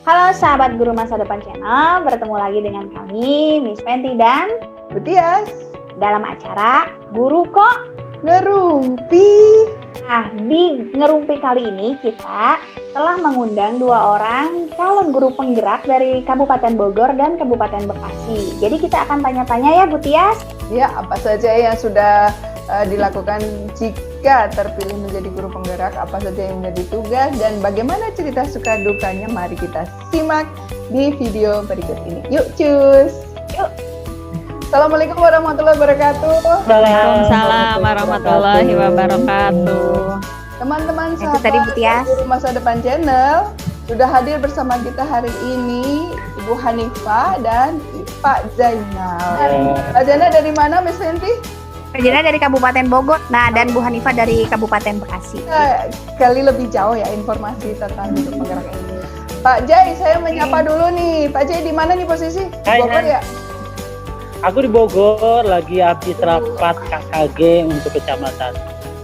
Halo sahabat Guru Masa Depan Channel, bertemu lagi dengan kami, Miss Fenty dan Butias dalam acara Guru Kok Ngerumpi. Nah, di Ngerumpi kali ini kita telah mengundang 2 orang calon guru penggerak dari Kabupaten Bogor dan Kabupaten Bekasi. Jadi kita akan tanya-tanya ya Butias. Ya, apa saja yang sudah dilakukan jika terpilih menjadi guru penggerak, apa saja yang menjadi tugas, dan bagaimana cerita suka dukanya, mari kita simak di video berikut ini. Yuk cus! Yuk! Assalamualaikum warahmatullahi wabarakatuh. Waalaikumsalam warahmatullahi wabarakatuh. Teman-teman Itu sahabat tadi Butias. Guru Masa Depan Channel, sudah hadir bersama kita hari ini Ibu Hanifah dan Pak Zainal. Pak Zainal dari mana, Miss Fenty? Rejina dari Kabupaten Bogor, nah dan Bu Hanifah dari Kabupaten Bekasi. Kali lebih jauh ya informasi tentang guru penggerak ini. Pak Jai, saya menyapa dulu nih. Pak Jai di mana nih posisi? Hai, Bogor ya? Aku di Bogor, lagi habis rapat KKG untuk kecamatan.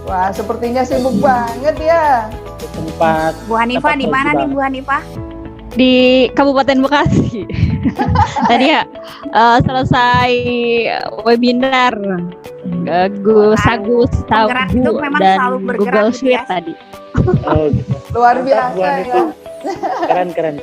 Wah, sepertinya sibuk banget ya. Di tempat Bu Hanifah di mana nih Bu Hanifah? Di Kabupaten Bekasi. Tadi ya selesai webinar Gus Agus Penggerak itu Tabu memang dan selalu bergerak, Google gitu Suite ya? tadi. Oh, gitu. Luar Mantap, biasa Bu Hanifah. ya. Keren.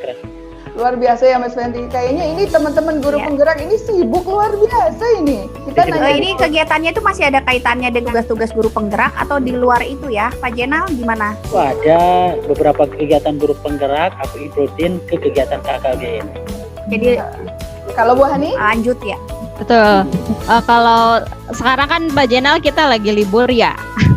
Luar biasa ya Mas Fenty. Kayaknya ini teman-teman guru Iya. penggerak ini sibuk luar biasa ini. Kita Iya. nanya Ini kegiatannya itu masih ada kaitannya dengan tugas-tugas guru penggerak atau di luar itu ya? Pak Jenal gimana? Ada beberapa kegiatan guru penggerak, aku ikutin ke kegiatan KKG ini. Jadi kalau Bu Hani? lanjut ya. Betul. Kalau sekarang kan Mbak Jenal kita lagi libur ya.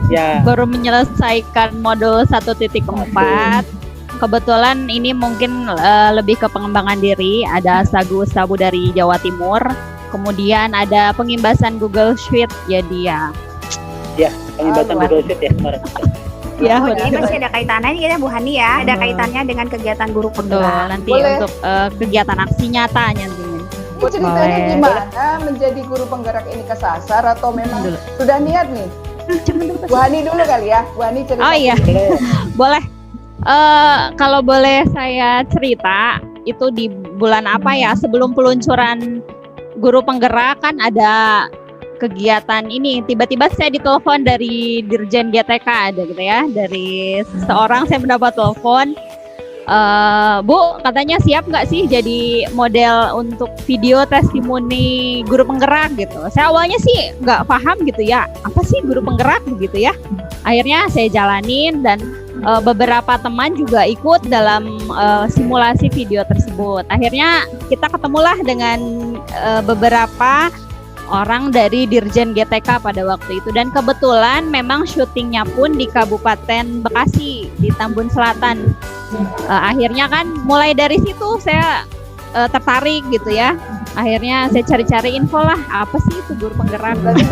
Ya, Baru menyelesaikan modul 1.4. Kebetulan ini mungkin lebih ke pengembangan diri. Ada Sagu Sabu dari Jawa Timur. Kemudian ada pengimbasan Google Suite jadi ya. pengibatan Wah. Google Sheet ya kemarin. Ya, Oh, betul. jadi masih ada kaitannya ya Bu Hani ya? Ada kaitannya dengan kegiatan guru Betul, penggerak. nanti Boleh. untuk kegiatan aksi nyata nantinya. Ini ceritanya Boleh. gimana menjadi guru penggerak ini kesasar atau memang Dulu. sudah niat nih? Jangan dulu. Bu Hani dulu kali ya. Bu Hani cerita. Oh iya, Boleh. boleh. Kalau boleh saya cerita, itu di bulan apa ya? Sebelum peluncuran guru penggerak kan ada kegiatan ini. Tiba-tiba saya ditelepon dari Dirjen GTK ada gitu ya, dari seseorang saya mendapat telepon. Bu, katanya siap nggak sih jadi model untuk video testimoni guru penggerak gitu. Saya awalnya sih nggak paham gitu ya, apa sih guru penggerak begitu ya. Akhirnya saya jalanin dan beberapa teman juga ikut dalam simulasi video tersebut. Akhirnya kita ketemulah dengan beberapa orang dari Dirjen GTK pada waktu itu, dan kebetulan memang syutingnya pun di Kabupaten Bekasi di Tambun Selatan. Akhirnya kan mulai dari situ saya tertarik gitu ya. Akhirnya saya cari-cari info lah, apa sih itu guru penggerak. Berarti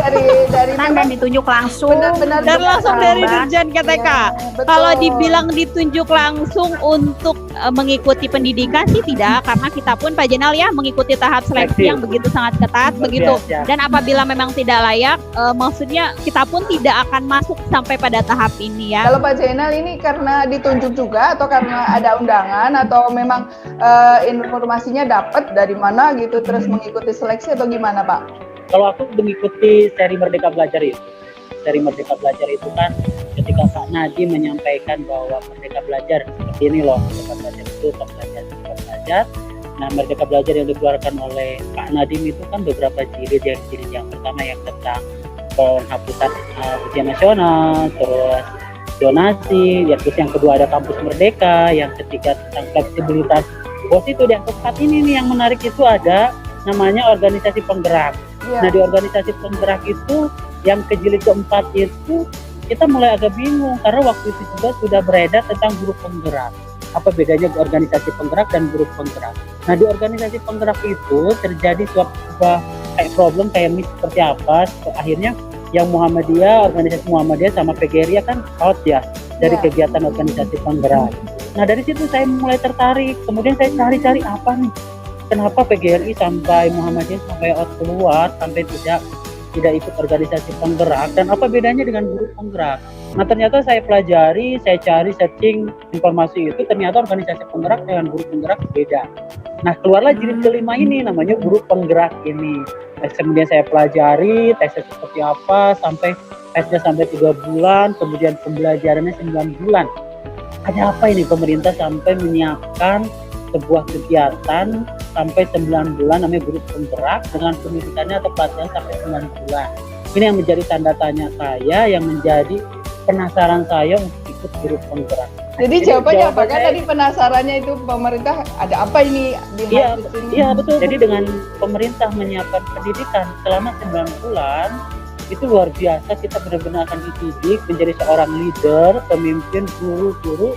dari Dan ditunjuk langsung. benar-benar Dan langsung dari Mbak. Dirjen GTK. Ya, betul. Kalau dibilang ditunjuk langsung untuk mengikuti pendidikan sih tidak, karena kita pun Pak Jenal ya mengikuti tahap seleksi Seleksi. yang begitu sangat ketat Luar begitu. biasa. Dan apabila memang tidak layak, maksudnya kita pun tidak akan masuk sampai pada tahap ini ya. Kalau Pak Zainal ini karena ditunjuk juga atau karena ada undangan atau memang informasinya dapat dari mana gitu terus mengikuti seleksi atau gimana Pak? Kalau aku mengikuti seri Merdeka Belajar itu. Seri Merdeka Belajar itu kan ketika Pak Nadiem menyampaikan bahwa Merdeka Belajar seperti ini loh, Merdeka Belajar itu Merdeka Belajar. Nah, Merdeka Belajar yang dikeluarkan oleh Pak Nadiem itu kan beberapa jilid yang pertama yang tentang penghapusan ujian nasional, terus donasi, terus yang kedua ada kampus merdeka, yang ketiga tentang fleksibilitas. Bos itu yang keempat ini nih yang menarik itu ada namanya organisasi penggerak. Iya. Nah, di organisasi penggerak itu yang ke jilid keempat itu kita mulai agak bingung karena waktu itu juga sudah beredar tentang guru penggerak. apa bedanya organisasi penggerak dan guru penggerak. Nah, di organisasi penggerak itu terjadi sebuah kayak problem kayak seperti apa, akhirnya yang Muhammadiyah, organisasi Muhammadiyah sama PGRI kan out ya dari kegiatan organisasi penggerak. Nah, dari situ saya mulai tertarik, kemudian saya cari-cari apa nih, kenapa PGRI sampai Muhammadiyah sampai out keluar, sampai tidak ikut organisasi penggerak, dan apa bedanya dengan guru penggerak. Nah, ternyata saya pelajari, saya cari searching informasi itu, ternyata organisasi penggerak dengan guru penggerak beda. Nah, keluarlah jilid kelima ini, namanya guru penggerak ini. Nah, kemudian saya pelajari tesnya seperti apa, sampai tesnya sampai 3 bulan, kemudian pembelajarannya 9 bulan. Ada apa ini pemerintah sampai menyiapkan sebuah kegiatan sampai 9 bulan namanya guru penggerak dengan pendidikannya atau pelatihan sampai 9 bulan. Ini yang menjadi tanda tanya saya, yang menjadi penasaran saya untuk ikut guru penggerak. Jadi jawabannya apa? Kan tadi penasarannya itu pemerintah ada apa ini di sini? Iya betul. Jadi dengan pemerintah menyiapkan pendidikan selama 9 bulan, itu luar biasa, kita benar-benar akan dididik menjadi seorang leader, pemimpin, guru-guru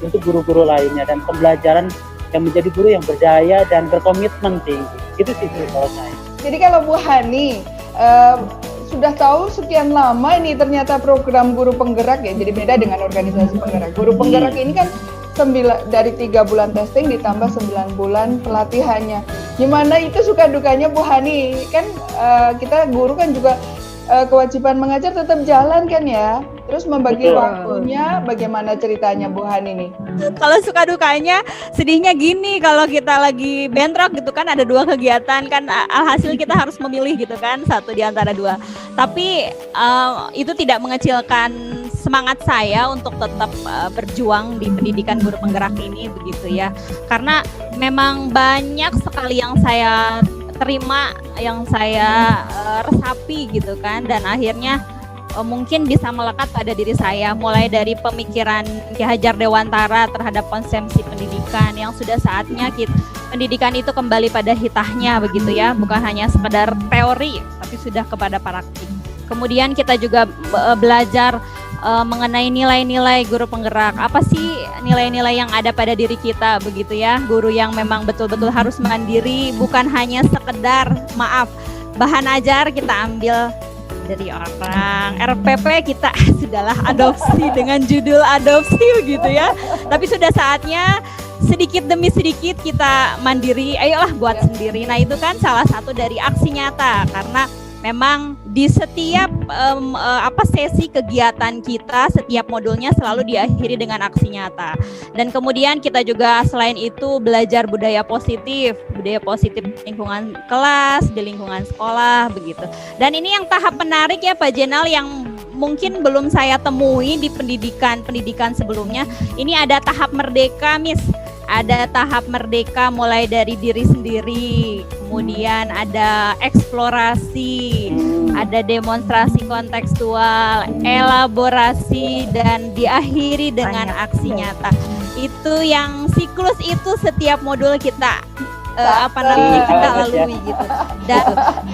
untuk guru-guru lainnya, dan pembelajaran yang menjadi guru yang berdaya dan berkomitmen tinggi. Itu sih kalau saya. Jadi kalau Bu Hani sudah tahu sekian lama ini ternyata program guru penggerak ya, jadi beda dengan organisasi penggerak. Guru penggerak ini kan dari 3 bulan testing ditambah 9 bulan pelatihannya. Gimana itu suka dukanya Bu Hani? Kan kita guru kan juga kewajiban mengajar tetap jalan kan ya. Terus membagi waktunya, bagaimana ceritanya Bu Hani nih? Kalau suka dukanya, sedihnya gini, kalau kita lagi bentrok gitu kan, ada 2 kegiatan kan, alhasil kita harus memilih gitu kan, satu di antara 2. Tapi itu tidak mengecilkan semangat saya untuk tetap berjuang di pendidikan guru penggerak ini begitu ya. Karena memang banyak sekali yang saya terima, yang saya resapi gitu kan, dan akhirnya mungkin bisa melekat pada diri saya, mulai dari pemikiran Ki Hajar Dewantara terhadap konsepsi pendidikan yang sudah saatnya pendidikan itu kembali pada hitahnya begitu ya, bukan hanya sekedar teori tapi sudah kepada praktik. Kemudian kita juga belajar mengenai nilai-nilai guru penggerak. Apa sih nilai-nilai yang ada pada diri kita begitu ya, guru yang memang betul-betul harus mandiri, bukan hanya sekedar bahan ajar kita ambil dari orang. RPP kita sudahlah adopsi dengan judul adopsi gitu ya. Tapi sudah saatnya sedikit demi sedikit kita mandiri, ayolah buat sendiri. Nah, itu kan salah satu dari aksi nyata, karena memang di setiap sesi kegiatan kita, setiap modulnya selalu diakhiri dengan aksi nyata. Dan kemudian kita juga selain itu belajar budaya positif di lingkungan kelas, di lingkungan sekolah begitu. Dan ini yang tahap menarik ya Pak Jenal, yang mungkin belum saya temui di pendidikan sebelumnya. Ini ada tahap merdeka, Miss. Ada tahap merdeka mulai dari diri sendiri, kemudian ada eksplorasi, ada demonstrasi kontekstual, elaborasi, dan diakhiri dengan aksi nyata. Itu yang siklus itu setiap modul kita kita lalui gitu.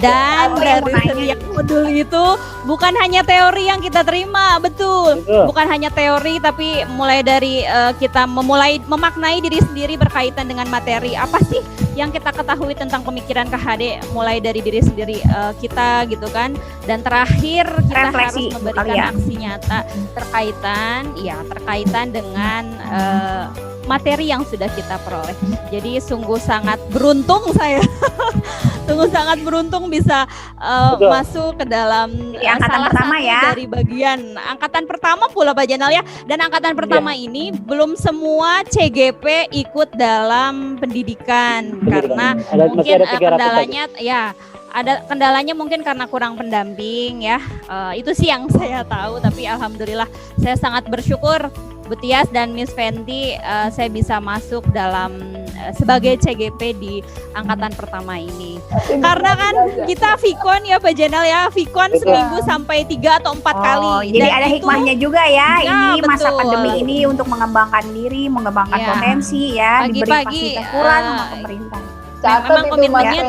Dan dari setiap modul itu bukan hanya teori yang kita terima, betul. Bukan hanya teori, tapi mulai dari kita memaknai diri sendiri berkaitan dengan materi. Apa sih yang kita ketahui tentang pemikiran KHD, mulai dari diri sendiri kita gitu kan. Dan terakhir kita refleksi, harus memberikan aksi nyata terkaitan dengan materi yang sudah kita peroleh. Jadi sungguh sangat beruntung saya. Sungguh sangat beruntung bisa masuk ke dalam angkatan pertama ya. Dari bagian angkatan pertama pula Pak Jenal ya. Dan angkatan pertama ini belum semua CGP ikut dalam pendidikan karena mungkin kendalanya mungkin karena kurang pendamping ya. Itu sih yang saya tahu, tapi alhamdulillah saya sangat bersyukur Bu Tias dan Miss Fenty, saya bisa masuk dalam sebagai CGP di angkatan pertama ini. Karena kan kita Vikon ya Pak Jenal ya, Vikon seminggu sampai 3 atau 4 kali. Jadi ada hikmahnya juga ya, ini betul. Masa pandemi ini untuk mengembangkan diri, mengembangkan potensi ya, diberi fasilitas kurang sama pemerintah. Memang komitmennya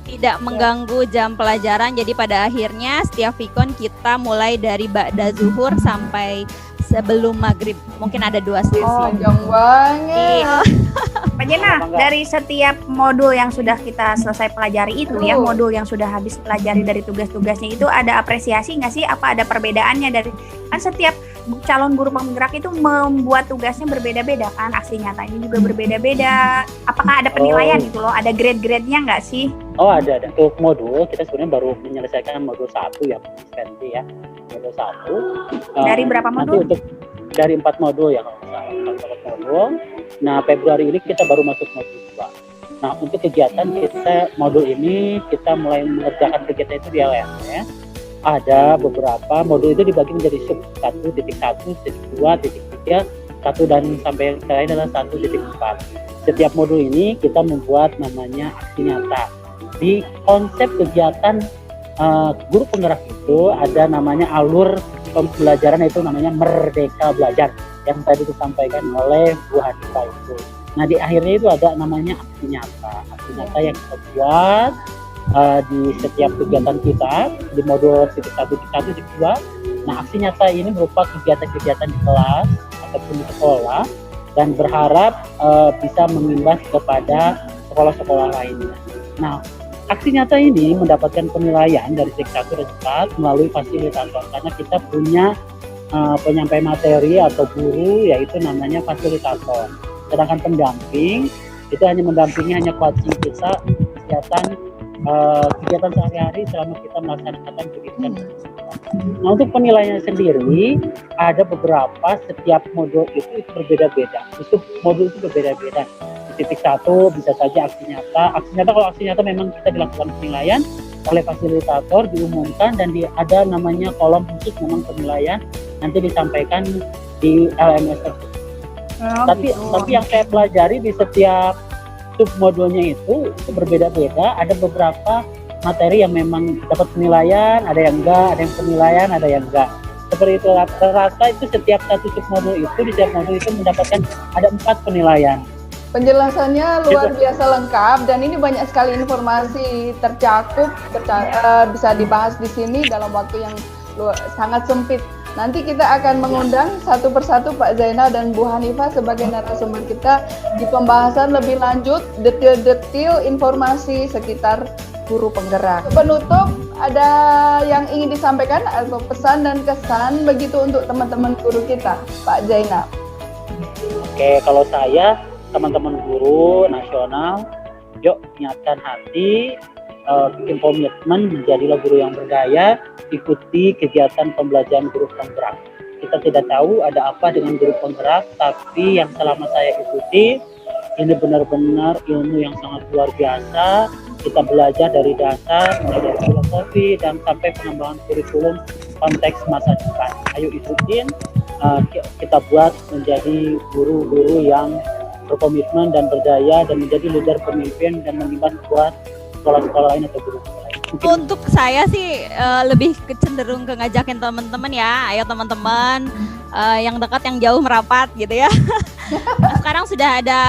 tidak mengganggu jam pelajaran. Jadi pada akhirnya setiap Vikon kita mulai dari ba'da zuhur sampai sebelum maghrib. Mungkin ada 2 sesi. Panjang banget. Iya. Pak Jena, Kenapa enggak? dari setiap modul yang sudah kita selesai pelajari itu ya, Betul. modul yang sudah habis pelajari dari tugas-tugasnya itu ada apresiasi nggak sih? Apa ada perbedaannya dari kan setiap calon guru penggerak itu membuat tugasnya berbeda-beda kan, aksi nyatanya juga berbeda-beda. Apakah ada penilaian gitu loh? Ada grade-grade-nya nggak sih? Oh ada. Untuk modul kita sebenarnya baru menyelesaikan modul 1 ya, Fendi ya. Modul 1. Dari berapa modul? Nanti untuk dari 4 modul ya kalau nggak salah, 4 modul. Nah Februari ini kita baru masuk modul 2. Nah untuk kegiatan kita modul ini kita mulai mengerjakan kegiatan itu di LMS ya. Ada beberapa modul itu dibagi menjadi sub 1.1, 1.2, 1.3, 1 dan sampai terakhir adalah 1.4. Setiap modul ini kita membuat namanya aksi nyata. Di konsep kegiatan guru penggerak itu ada namanya alur pembelajaran, itu namanya Merdeka Belajar yang tadi disampaikan oleh Bu Hanifah itu. Nah di akhirnya itu ada namanya aksi nyata. Aksi nyata yang kita buat di setiap kegiatan kita di modul 1, 2. Nah aksi nyata ini berupa kegiatan-kegiatan di kelas ataupun di sekolah dan berharap bisa mengimbas kepada sekolah-sekolah lainnya. Nah aksi nyata ini mendapatkan penilaian dari sek 1 dan 4 melalui fasilitator karena kita punya penyampai materi atau guru yaitu namanya fasilitator. Sedangkan pendamping itu hanya mendampingi hanya coaching kita kegiatan sehari-hari selama kita melaksanakan kegiatan. Nah untuk penilaiannya sendiri ada beberapa, setiap modul itu berbeda-beda. Itu modul itu berbeda-beda. Di titik 1 bisa saja aksi nyata. Kalau aksi nyata memang kita dilakukan penilaian oleh fasilitator, diumumkan dan ada namanya kolom khusus memang penilaian nanti disampaikan di LMS tersebut. Tapi yang saya pelajari di setiap sub modulnya itu berbeda-beda. Ada beberapa materi yang memang dapat penilaian, ada yang enggak, ada yang penilaian, ada yang enggak. Seperti itu rata-rata itu setiap satu sub modul itu di setiap modul itu mendapatkan ada 4 penilaian. Penjelasannya luar biasa lengkap dan ini banyak sekali informasi tercakup, bisa dibahas di sini dalam waktu yang sangat sempit. Nanti kita akan mengundang satu persatu Pak Zainal dan Bu Hanifah sebagai narasumber kita di pembahasan lebih lanjut, detail-detail informasi sekitar guru penggerak. Penutup, ada yang ingin disampaikan atau pesan dan kesan begitu untuk teman-teman guru kita, Pak Zainal? Oke, kalau saya, teman-teman guru nasional, yuk niatkan hati, bikin komitmen, menjadilah guru yang berdaya, ikuti kegiatan pembelajaran guru penggerak. Kita tidak tahu ada apa dengan guru penggerak, tapi yang selama saya ikuti, ini benar-benar ilmu yang sangat luar biasa. Kita belajar dari dasar, mulai dari filosofi, dan sampai pengembangan kurikulum konteks masa depan. Ayo ikutin, kita buat menjadi guru-guru yang berkomitmen dan berdaya, dan menjadi leader pemimpin, dan mengimbas buat sekolah-sekolah lain atau guru lain. Untuk saya sih lebih cenderung ke ngajakin teman-teman ya, ayo teman-teman yang dekat yang jauh merapat gitu ya. Sekarang sudah ada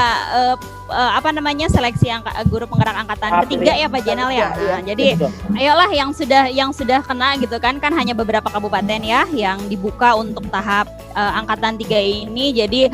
seleksi guru penggerak angkatan ketiga ya Pak Jenal ya. Nah, jadi ayolah yang sudah kena gitu kan hanya beberapa kabupaten ya yang dibuka untuk tahap angkatan 3 ini. Jadi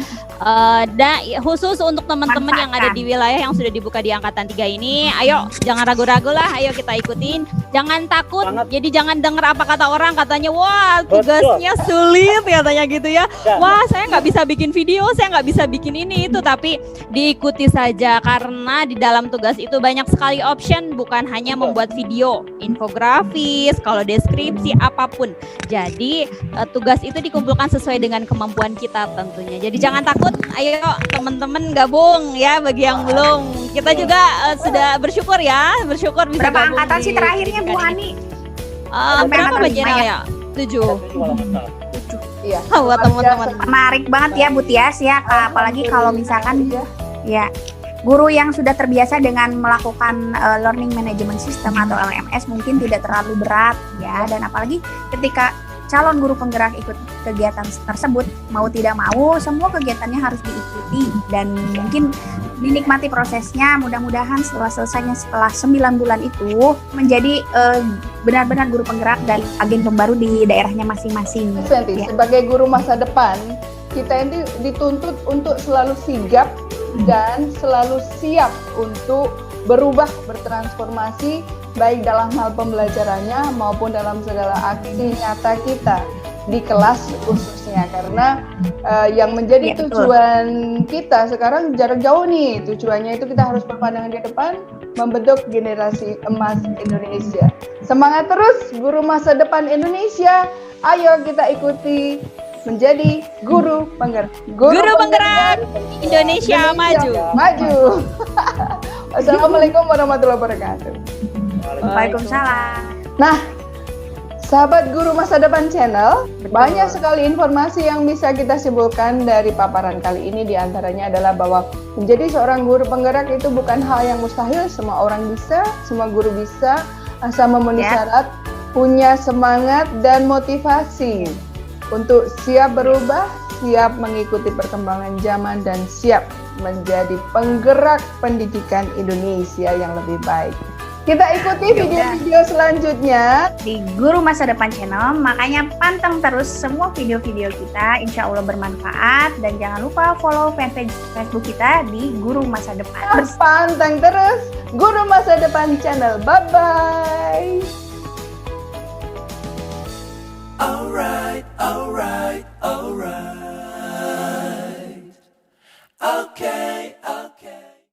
khusus untuk teman-teman yang ada di wilayah yang sudah dibuka di angkatan 3 ini, ayo jangan ragu-ragu lah, ayo kita ikutin. Jangan takut. Jadi jangan dengar apa kata orang, katanya wah tugasnya sulit katanya gitu ya. Wah saya nggak bisa bikin video, saya nggak bisa bikin ini itu, tapi diikuti saja karena di dalam tugas itu banyak sekali option, bukan hanya membuat video, infografis, kalau deskripsi apapun. Jadi tugas itu dikumpulkan sesuai dengan kemampuan kita tentunya. Jadi jangan takut, ayo teman-teman gabung ya bagi yang belum. Kita juga sudah bersyukur bisa berapa gabung. angkatan sih terakhirnya Bu Hani? Berapa Mbak Jenal ya? 7. Iya. Buat teman-teman. Menarik banget ya Bu Tias ya, apalagi kalau misalkan ya guru yang sudah terbiasa dengan melakukan learning management system atau LMS mungkin tidak terlalu berat ya, dan apalagi ketika calon guru penggerak ikut kegiatan tersebut, mau tidak mau semua kegiatannya harus diikuti, dan mungkin dinikmati prosesnya. Mudah-mudahan setelah 9 bulan itu menjadi benar-benar guru penggerak dan agen pembaru di daerahnya masing-masing. Santi, sebagai guru masa depan, kita ini dituntut untuk selalu sigap dan selalu siap untuk berubah, bertransformasi, baik dalam hal pembelajarannya maupun dalam segala aksi nyata kita di kelas khususnya, karena yang menjadi tujuan kita sekarang jarak jauh nih. Tujuannya itu kita harus berpandangan ke depan, membentuk generasi emas Indonesia. Semangat terus guru masa depan Indonesia. Ayo kita ikuti menjadi guru penggerak. Guru penggerak Indonesia maju. Maju. Wassalamualaikum warahmatullahi wabarakatuh. Waalaikumsalam. Nah, sahabat guru masa depan channel, banyak sekali informasi yang bisa kita simpulkan dari paparan kali ini. Di antaranya adalah bahwa menjadi seorang guru penggerak itu bukan hal yang mustahil. Semua orang bisa, semua guru bisa, asal memenuhi syarat, punya semangat dan motivasi untuk siap berubah, siap mengikuti perkembangan zaman, dan siap menjadi penggerak pendidikan Indonesia yang lebih baik. Kita ikuti video-video selanjutnya di Guru Masa Depan Channel, makanya panteng terus semua video-video kita, insya Allah bermanfaat, dan jangan lupa follow fanpage Facebook kita di Guru Masa Depan. Panteng terus Guru Masa Depan Channel, bye-bye. Alright, alright, alright.